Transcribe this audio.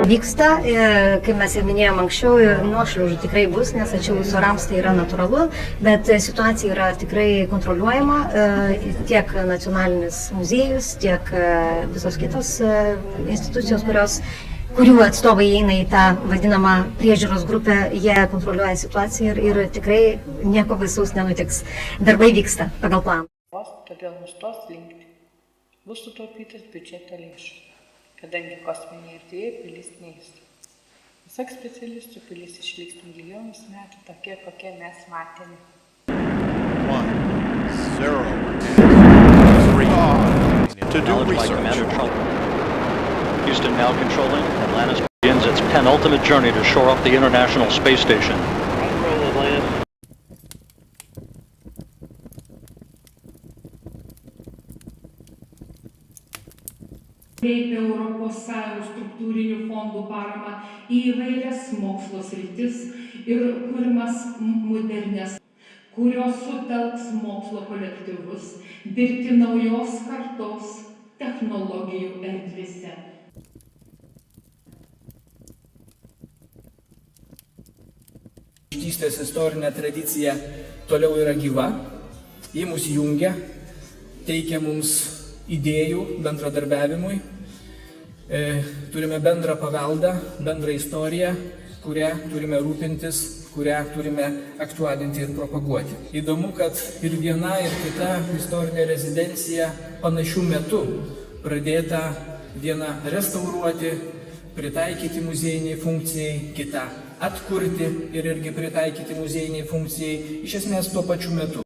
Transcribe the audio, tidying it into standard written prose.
vyksta, kaip mes ir minėjom anksčiau, ir nuošliaužų tikrai bus, nes atšilus orams tai yra natūralu, bet situacija yra tikrai kontroliuojama, tiek nacionalinis muziejus, tiek visos kitos institucijos, kurių atstovai įeina į tą vadinamą priežiūros grupę, jie kontroliuoja situaciją ir tikrai nieko baisaus nenutiks. Darbai vyksta pagal planą. Todėl nustos linkti. Bus sutaupytas biudžeto lėšų, kadangi kosminė erdvė pilis neįsta. Pasak specialistų, pilis išliks milijonus metų tokia, kokia mes matėme. 1, 0, 3. To do research. Houston now controlling. Atlantis begins its penultimate journey to shore up the International Space Station. Kreipia Europos Sąjungos struktūrinių fondų paramą į įvairias mokslo sritis ir kuriamas modernės, kurios sutelks mokslo kolektyvus dirbti naujos kartos technologijų erdvėse. Ištystės istorinė tradicija toliau yra gyva, ji mus jungia, teikia mums idėjų bendradarbiavimui. Turime bendrą paveldą, bendrą istoriją, kurią turime rūpintis, kurią turime aktualinti ir propaguoti. Įdomu, kad ir viena, ir kita istorinė rezidencija panašių metų pradėta vieną restauruoti, pritaikyti muziejiniai funkcijai, kitą atkurti ir irgi pritaikyti muziejiniai funkcijai, iš esmės tuo pačiu metu.